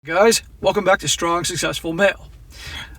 Guys, welcome back to Strong Successful Male.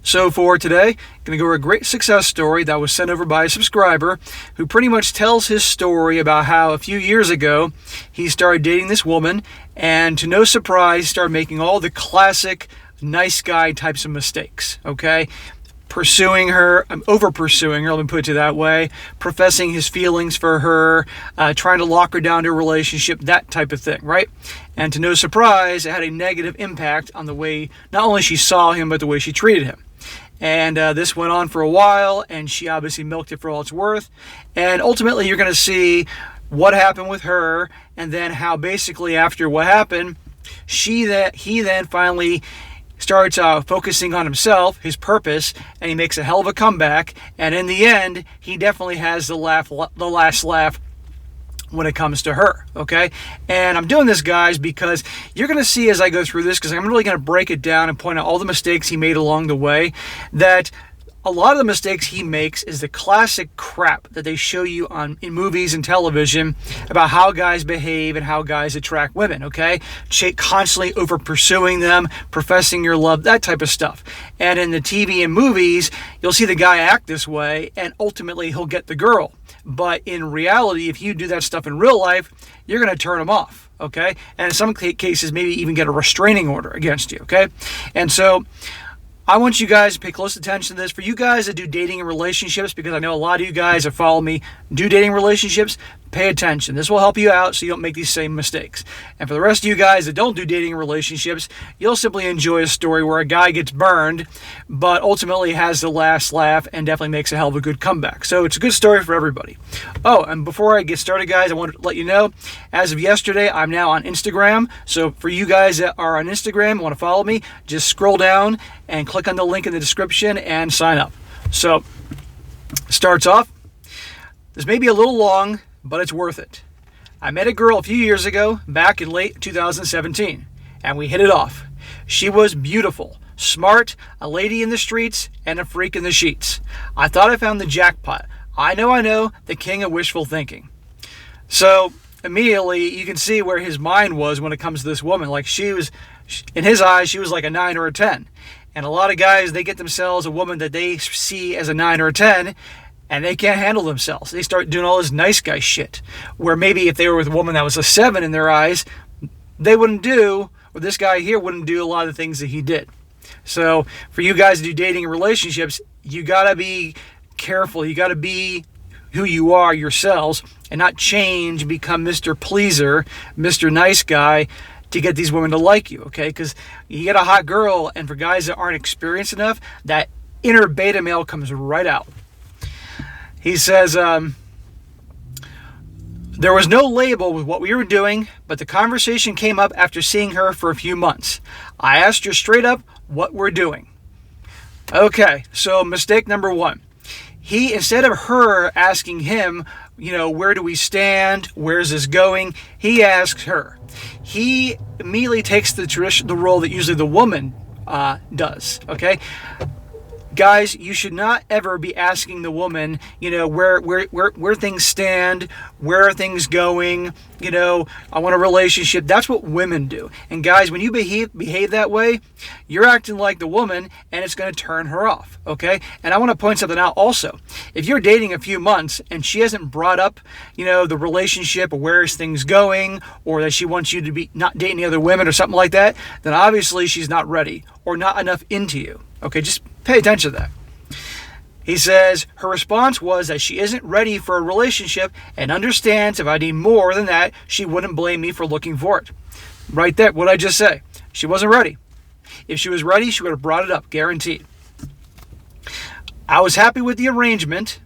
So for today, going to go over a great success story that was sent over by a subscriber who pretty much tells his story about how a few years ago he started dating this woman and to no surprise started making all the classic nice guy types of mistakes, okay? Pursuing her, over pursuing her, let me put it that way, professing his feelings for her, trying to lock her down to a relationship, that type of thing, right? And to no surprise, it had a negative impact on the way not only she saw him, but the way she treated him. And this went on for a while, and she obviously milked it for all it's worth. And ultimately, you're going to see what happened with her, and then how basically after what happened, he then finally starts focusing on himself, his purpose, and he makes a hell of a comeback. And in the end, he definitely has the last laugh when it comes to her, okay? And I'm doing this, guys, because you're going to see as I go through this, because I'm really going to break it down and point out all the mistakes he made along the way, that a lot of the mistakes he makes is the classic crap that they show you in movies and television about how guys behave and how guys attract women, okay? Constantly over pursuing them, professing your love, that type of stuff. And in the TV and movies, you'll see the guy act this way and ultimately he'll get the girl. But in reality, if you do that stuff in real life, you're going to turn him off, okay? And in some cases, maybe even get a restraining order against you, okay? And so I want you guys to pay close attention to this. For you guys that do dating and relationships, because I know a lot of you guys that follow me do dating relationships, pay attention. This will help you out so you don't make these same mistakes. And for the rest of you guys that don't do dating and relationships, you'll simply enjoy a story where a guy gets burned, but ultimately has the last laugh and definitely makes a hell of a good comeback. So it's a good story for everybody. Oh, and before I get started, guys, I want to let you know, as of yesterday, I'm now on Instagram. So for you guys that are on Instagram and want to follow me, just scroll down and click on the link in the description and sign up. So, starts off. This may be a little long, but it's worth it. I met a girl a few years ago, back in late 2017, and we hit it off. She was beautiful, smart, a lady in the streets, and a freak in the sheets. I thought I found the jackpot. I know, the king of wishful thinking. So, immediately, you can see where his mind was when it comes to this woman. Like, in his eyes, she was like a 9 or a 10. And a lot of guys, they get themselves a woman that they see as a 9 or a 10, and they can't handle themselves. They start doing all this nice guy shit, where maybe if they were with a woman that was a 7 in their eyes, they wouldn't do, or this guy here wouldn't do a lot of the things that he did. So for you guys to do dating and relationships, you got to be careful. You got to be who you are yourselves and not change, become Mr. Pleaser, Mr. Nice Guy, to get these women to like you, okay? Because you get a hot girl, and for guys that aren't experienced enough, that inner beta male comes right out. He says, there was no label with what we were doing, but the conversation came up after seeing her for a few months. I asked her straight up what we're doing. Okay, so mistake number 1. He, instead of her asking him, where do we stand? Where's this going? He asks her. He immediately takes the role that usually the woman does, okay? Guys, you should not ever be asking the woman, where things stand, where are things going, I want a relationship. That's what women do. And guys, when you behave that way, you're acting like the woman, and it's going to turn her off, okay? And I want to point something out also. If you're dating a few months and she hasn't brought up, the relationship or where's things going, or that she wants you to be not dating other women or something like that, then obviously she's not ready or not enough into you. Okay, just pay attention to that. He says her response was that she isn't ready for a relationship and understands if I need more than that, she wouldn't blame me for looking for it. Right there, what I just say. She wasn't ready. If she was ready, she would have brought it up, guaranteed. I was happy with the arrangement.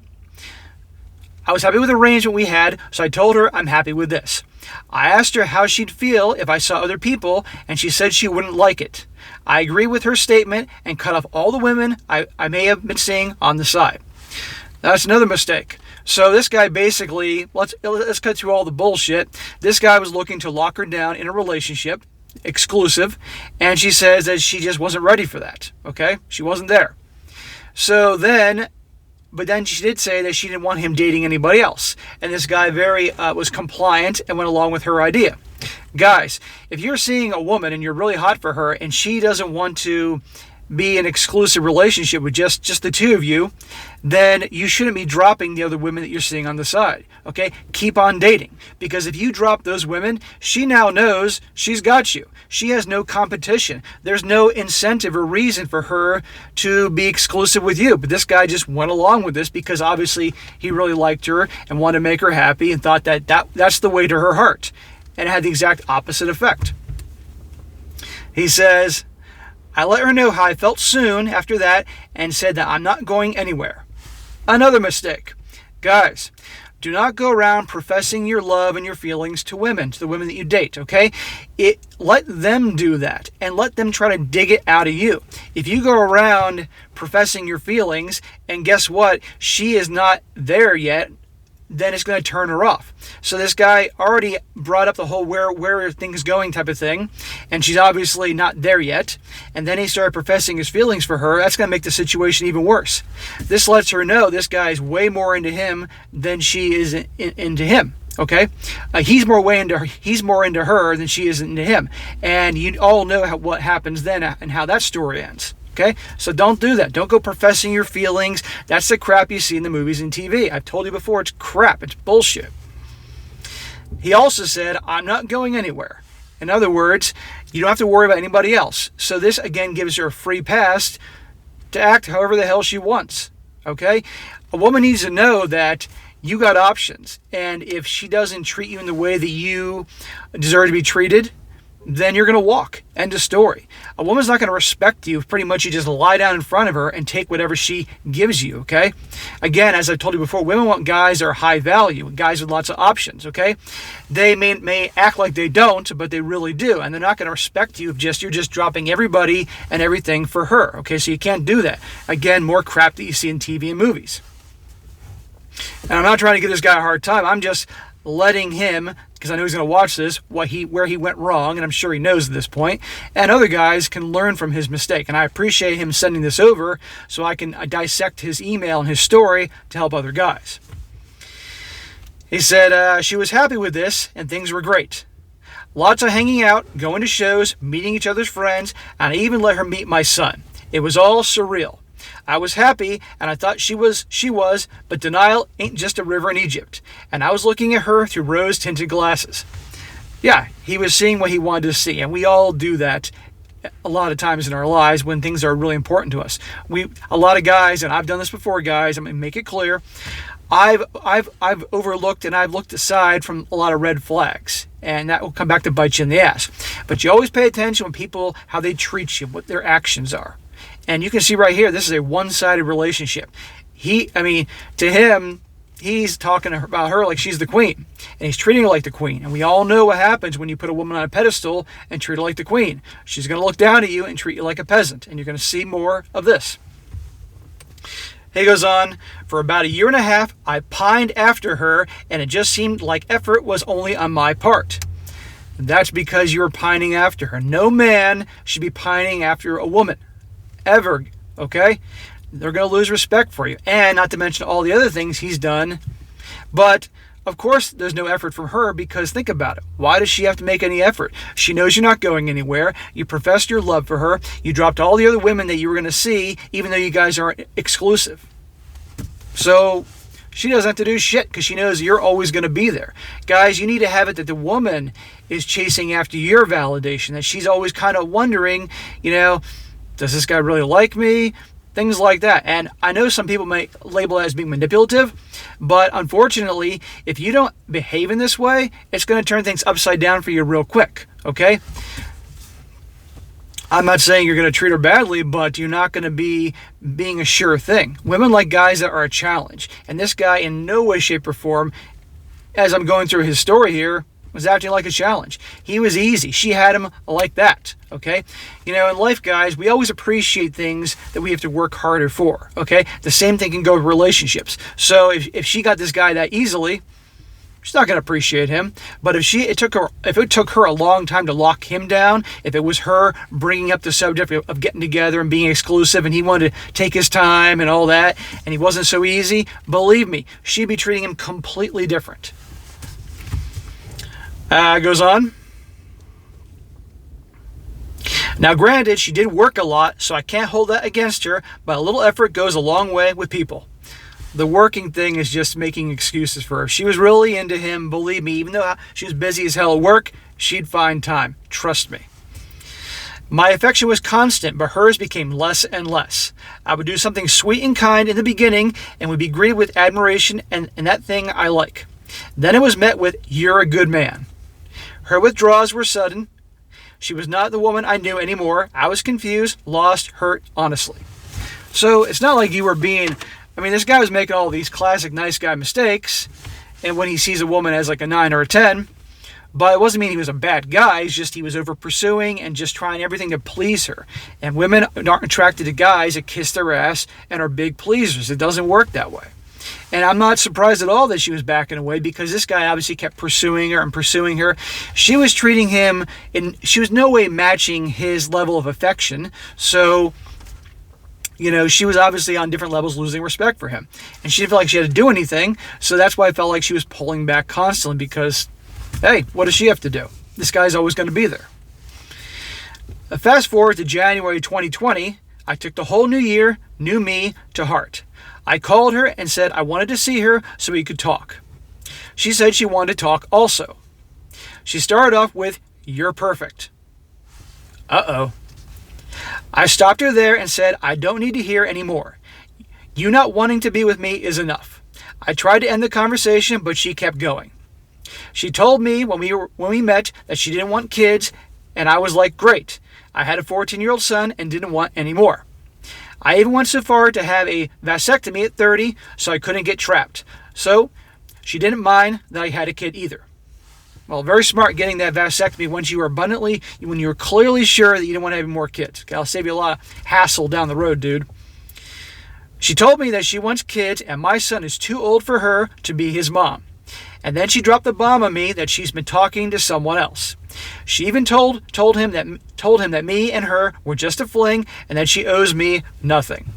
We had, so I told her I'm happy with this. I asked her how she'd feel if I saw other people, and she said she wouldn't like it. I agree with her statement and cut off all the women I may have been seeing on the side. That's another mistake. So this guy basically, let's cut through all the bullshit. This guy was looking to lock her down in a relationship, exclusive, and she says that she just wasn't ready for that, okay? She wasn't there. But then she did say that she didn't want him dating anybody else. And this guy was compliant and went along with her idea. Guys, if you're seeing a woman and you're really hot for her and she doesn't want to be an exclusive relationship with just the two of you, then you shouldn't be dropping the other women that you're seeing on the side. Okay? Keep on dating. Because if you drop those women, she now knows she's got you. She has no competition. There's no incentive or reason for her to be exclusive with you. But this guy just went along with this because obviously he really liked her and wanted to make her happy and thought that's the way to her heart. And it had the exact opposite effect. He says, I let her know how I felt soon after that and said that I'm not going anywhere. Another mistake. Guys, do not go around professing your love and your feelings to women, to the women that you date, okay? Let them do that and let them try to dig it out of you. If you go around professing your feelings and guess what? She is not there yet, then it's going to turn her off. So this guy already brought up the whole where are things going type of thing, and she's obviously not there yet. And then he started professing his feelings for her. That's going to make the situation even worse. This lets her know this guy is way more into him than she is into him. Okay, he's more into her than she is into him, and you all know what happens then and how that story ends. Okay, so don't do that. Don't go professing your feelings. That's the crap you see in the movies and TV. I've told you before, it's crap. It's bullshit. He also said, I'm not going anywhere. In other words, you don't have to worry about anybody else. So this, again, gives her a free pass to act however the hell she wants. Okay, a woman needs to know that you got options. And if she doesn't treat you in the way that you deserve to be treated, then you're going to walk. End of story. A woman's not going to respect you if pretty much you just lie down in front of her and take whatever she gives you, okay? Again, as I told you before, women want guys that are high value, guys with lots of options, okay? They may act like they don't, but they really do, and they're not going to respect you if you're just dropping everybody and everything for her, okay? So you can't do that. Again, more crap that you see in TV and movies. And I'm not trying to give this guy a hard time. I'm just letting him, because I know he's going to watch this, where he went wrong, and I'm sure he knows at this point, and other guys can learn from his mistake. And I appreciate him sending this over so I can dissect his email and his story to help other guys. He said she was happy with this, and things were great. Lots of hanging out, going to shows, meeting each other's friends, and I even let her meet my son. It was all surreal. I was happy, and I thought she was, but denial ain't just a river in Egypt. And I was looking at her through rose-tinted glasses. Yeah, he was seeing what he wanted to see, and we all do that a lot of times in our lives when things are really important to us. A lot of guys, and I've done this before, guys, I'm going to make it clear, I've overlooked and I've looked aside from a lot of red flags, and that will come back to bite you in the ass. But you always pay attention when people, how they treat you, what their actions are. And you can see right here, this is a one-sided relationship. To him, he's talking about her like she's the queen. And he's treating her like the queen. And we all know what happens when you put a woman on a pedestal and treat her like the queen. She's going to look down at you and treat you like a peasant. And you're going to see more of this. He goes on, for about 1.5 years, I pined after her, and it just seemed like effort was only on my part. That's because you were pining after her. No man should be pining after a woman. Ever, okay? They're going to lose respect for you. And not to mention all the other things he's done. But, of course, there's no effort from her because think about it. Why does she have to make any effort? She knows you're not going anywhere. You professed your love for her. You dropped all the other women that you were going to see, even though you guys aren't exclusive. So she doesn't have to do shit because she knows you're always going to be there. Guys, you need to have it that the woman is chasing after your validation, that she's always kind of wondering, does this guy really like me? Things like that. And I know some people may label it as being manipulative, but unfortunately, if you don't behave in this way, it's going to turn things upside down for you real quick, okay? I'm not saying you're going to treat her badly, but you're not going to be being a sure thing. Women like guys that are a challenge. And this guy in no way, shape, or form, as I'm going through his story here, was acting like a challenge. He was easy. She had him like that, okay? In life, guys, we always appreciate things that we have to work harder for, okay? The same thing can go with relationships. So if she got this guy that easily, she's not going to appreciate him. But if it took her a long time to lock him down, if it was her bringing up the subject of getting together and being exclusive, and he wanted to take his time and all that, and he wasn't so easy, believe me, she'd be treating him completely different. Goes on. Now, granted, she did work a lot, so I can't hold that against her, but a little effort goes a long way with people. The working thing is just making excuses for her. If she was really into him, believe me, even though she was busy as hell at work, she'd find time. Trust me. My affection was constant, but hers became less and less. I would do something sweet and kind in the beginning and would be greeted with admiration and that thing I like. Then it was met with, "You're a good man." Her withdrawals were sudden. She was not the woman I knew anymore. I was confused, lost, hurt, honestly. So it's not like you were being... this guy was making all these classic nice guy mistakes, and when he sees a woman as like a 9 or a 10, but it wasn't mean he was a bad guy. It's just he was over pursuing and just trying everything to please her. And women aren't attracted to guys that kiss their ass and are big pleasers. It doesn't work that way. And I'm not surprised at all that she was backing away, because this guy obviously kept pursuing her and pursuing her. She was treating him, and she was no way matching his level of affection. So, she was obviously on different levels losing respect for him. And she didn't feel like she had to do anything. So that's why I felt like she was pulling back constantly, because, hey, what does she have to do? This guy's always going to be there. Fast forward to January 2020, I took the whole new year, new me, to heart. I called her and said I wanted to see her so we could talk. She said she wanted to talk also. She started off with, "You're perfect." Uh-oh. I stopped her there and said, "I don't need to hear any more. You not wanting to be with me is enough." I tried to end the conversation, but she kept going. She told me when we met that she didn't want kids, and I was like, great. I had a 14-year-old son and didn't want any more. I even went so far to have a vasectomy at 30 so I couldn't get trapped. So she didn't mind that I had a kid either. Well, very smart getting that vasectomy when you were clearly sure that you didn't want to have more kids. Okay, I'll save you a lot of hassle down the road, dude. She told me that she wants kids and my son is too old for her to be his mom. And then she dropped the bomb on me that she's been talking to someone else. She even told him that me and her were just a fling and that she owes me nothing.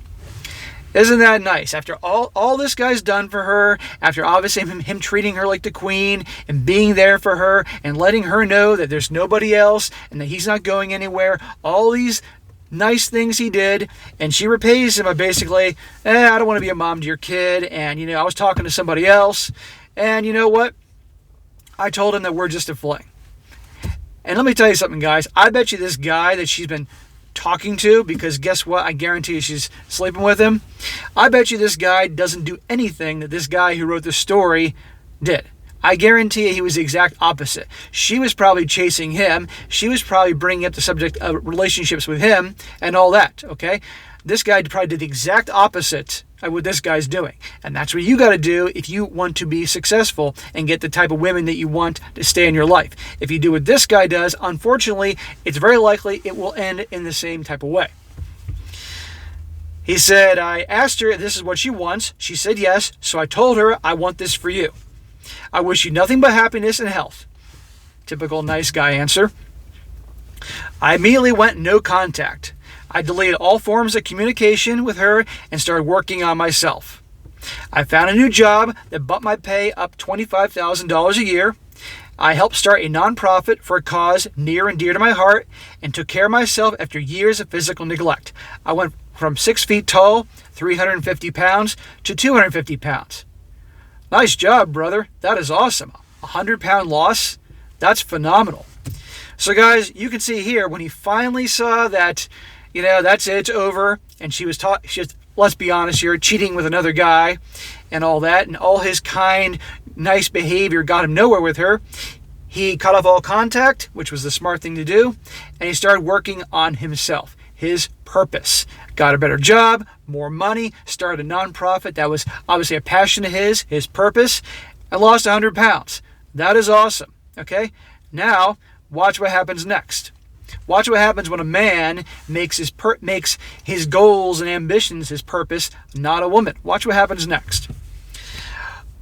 Isn't that nice? After all this guy's done for her, after obviously him treating her like the queen and being there for her and letting her know that there's nobody else and that he's not going anywhere, all these nice things he did, and she repays him by basically, I don't want to be a mom to your kid, and I was talking to somebody else, and you know what? I told him that we're just a fling. And let me tell you something, guys. I bet you this guy that she's been talking to, because guess what? I guarantee you she's sleeping with him. I bet you this guy doesn't do anything that this guy who wrote the story did. I guarantee you he was the exact opposite. She was probably chasing him. She was probably bringing up the subject of relationships with him and all that, okay? This guy probably did the exact opposite of what this guy's doing. And that's what you got to do if you want to be successful and get the type of women that you want to stay in your life. If you do what this guy does, unfortunately, it's very likely it will end in the same type of way. He said, I asked her if this is what she wants. She said yes, so I told her I want this for you. I wish you nothing but happiness and health. Typical nice guy answer. I immediately went no contact. I deleted all forms of communication with her and started working on myself. I found a new job that bumped my pay up $25,000 a year. I helped start a nonprofit for a cause near and dear to my heart and took care of myself after years of physical neglect. I went from 6 feet tall, 350 pounds, to 250 pounds. Nice job, brother. That is awesome. A 100-pound loss? That's phenomenal. So, guys, you can see here when he finally saw that, that's it, it's over, and she was, let's be honest here, cheating with another guy and all that, and all his kind, nice behavior got him nowhere with her. He cut off all contact, which was the smart thing to do, and he started working on himself, his purpose. Got a better job, more money, started a nonprofit that was obviously a passion of his purpose, and lost 100 pounds. That is awesome, okay? Now, watch what happens next. Watch what happens when a man makes his goals and ambitions his purpose, not a woman. Watch what happens next.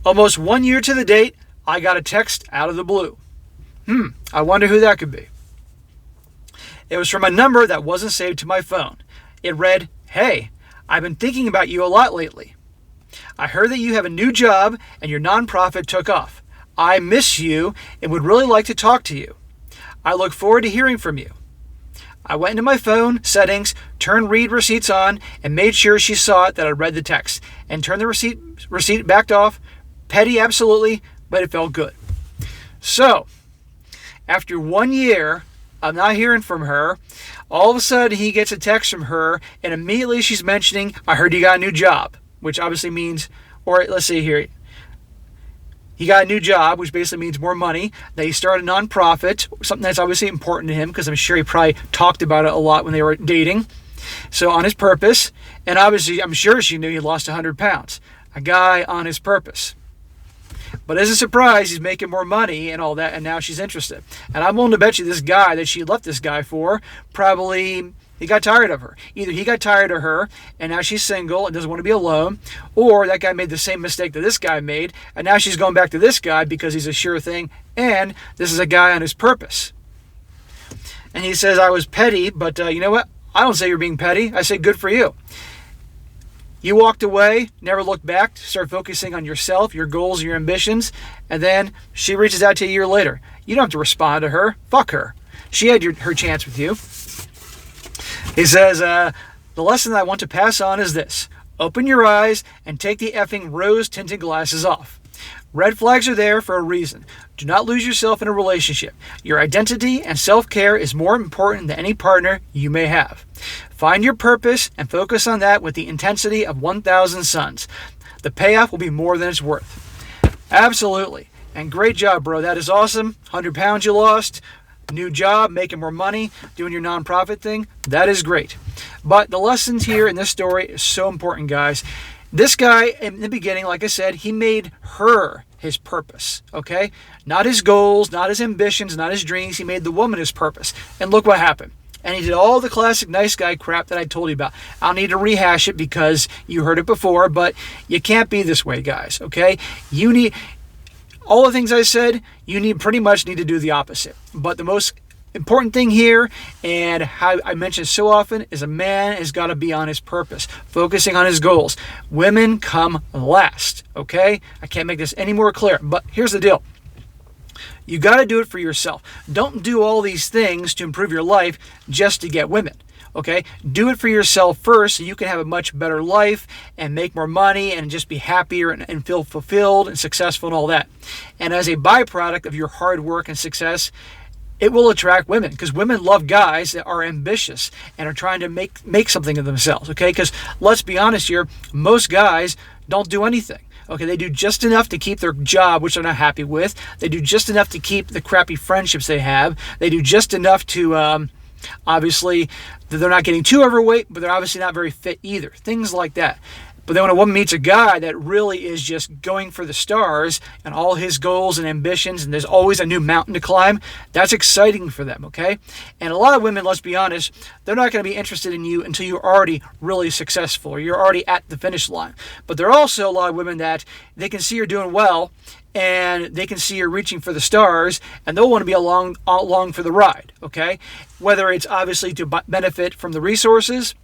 Almost 1 year to the date, I got a text out of the blue. I wonder who that could be. It was from a number that wasn't saved to my phone. It read, "Hey, I've been thinking about you a lot lately. I heard that you have a new job and your nonprofit took off. I miss you and would really like to talk to you. I look forward to hearing from you. I went into my phone settings, turned read receipts on, and made sure she saw it that I read the text, and turned the receipt backed off. Petty, absolutely, but it felt good. So, after 1 year of not hearing from her, all of a sudden he gets a text from her, and immediately she's mentioning, I heard you got a new job, which obviously means, or let's see here, he got a new job, which basically means more money, that he started a nonprofit, something that's obviously important to him, because I'm sure he probably talked about it a lot when they were dating. So on his purpose, and obviously I'm sure she knew he lost 100 pounds. A guy on his purpose. But as a surprise, he's making more money and all that, and now she's interested. And I'm willing to bet you this guy that she left this guy for, probably he got tired of her. Either he got tired of her, and now she's single and doesn't want to be alone, or that guy made the same mistake that this guy made, and now she's going back to this guy because he's a sure thing, and this is a guy on his purpose. And he says, I was petty, but you know what? I don't say you're being petty. I say good for you. You walked away, never looked back, start focusing on yourself, your goals, your ambitions, and then she reaches out to you a year later. You don't have to respond to her. Fuck her. She had her chance with you. He says, the lesson I want to pass on is this. Open your eyes and take the effing rose-tinted glasses off. Red flags are there for a reason. Do not lose yourself in a relationship. Your identity and self-care is more important than any partner you may have. Find your purpose and focus on that with the intensity of 1,000 suns. The payoff will be more than it's worth. Absolutely. And great job, bro. That is awesome. 100 pounds you lost. New job, making more money, doing your nonprofit thing. That is great. But the lessons here in this story is so important, guys. This guy, in the beginning, like I said, he made her his purpose, okay? Not his goals, not his ambitions, not his dreams. He made the woman his purpose. And look what happened. And he did all the classic nice guy crap that I told you about. I'll need to rehash it because you heard it before, but you can't be this way, guys, okay? You need, all the things I said, you pretty much need to do the opposite. But the most important thing here, and how I mention so often, is a man has got to be on his purpose, focusing on his goals. Women come last, okay? I can't make this any more clear, but here's the deal. You got to do it for yourself. Don't do all these things to improve your life just to get women, okay? Do it for yourself first so you can have a much better life and make more money and just be happier and feel fulfilled and successful and all that. And as a byproduct of your hard work and success, it will attract women, because women love guys that are ambitious and are trying to make something of themselves, okay? Because let's be honest here, most guys don't do anything. Okay, they do just enough to keep their job, which they're not happy with. They do just enough to keep the crappy friendships they have. They do just enough to, obviously, they're not getting too overweight, but they're obviously not very fit either. Things like that. But then when a woman meets a guy that really is just going for the stars and all his goals and ambitions, and there's always a new mountain to climb, that's exciting for them, okay? And a lot of women, let's be honest, they're not going to be interested in you until you're already really successful or you're already at the finish line. But there are also a lot of women that they can see you're doing well and they can see you're reaching for the stars and they'll want to be along for the ride, okay? Whether it's obviously to benefit from the resources,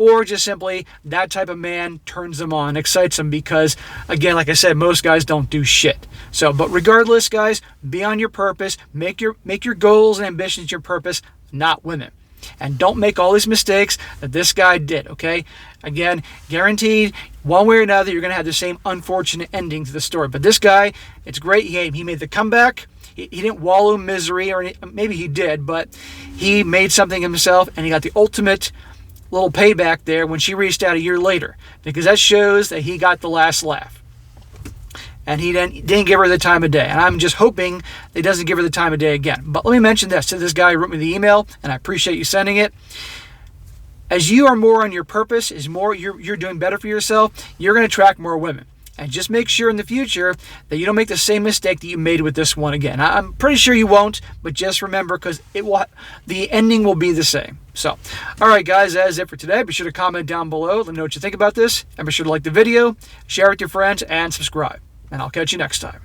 or just simply that type of man turns them on, excites them because, again, like I said, most guys don't do shit. So, but regardless, guys, be on your purpose. Make your goals and ambitions your purpose, not women. And don't make all these mistakes that this guy did, okay? Again, guaranteed, one way or another, you're going to have the same unfortunate ending to the story. But this guy, it's great. He made the comeback. He didn't wallow in misery, or maybe he did, but he made something of himself, and he got the ultimate little payback there when she reached out a year later, because that shows that he got the last laugh. And he didn't give her the time of day. And I'm just hoping that he doesn't give her the time of day again. But let me mention this to this guy who wrote me the email, and I appreciate you sending it. As you are more on your purpose, you're doing better for yourself, you're going to attract more women. And just make sure in the future that you don't make the same mistake that you made with this one again. I'm pretty sure you won't, but just remember, because the ending will be the same. So, all right, guys, that is it for today. Be sure to comment down below. Let me know what you think about this. And be sure to like the video, share it with your friends, and subscribe. And I'll catch you next time.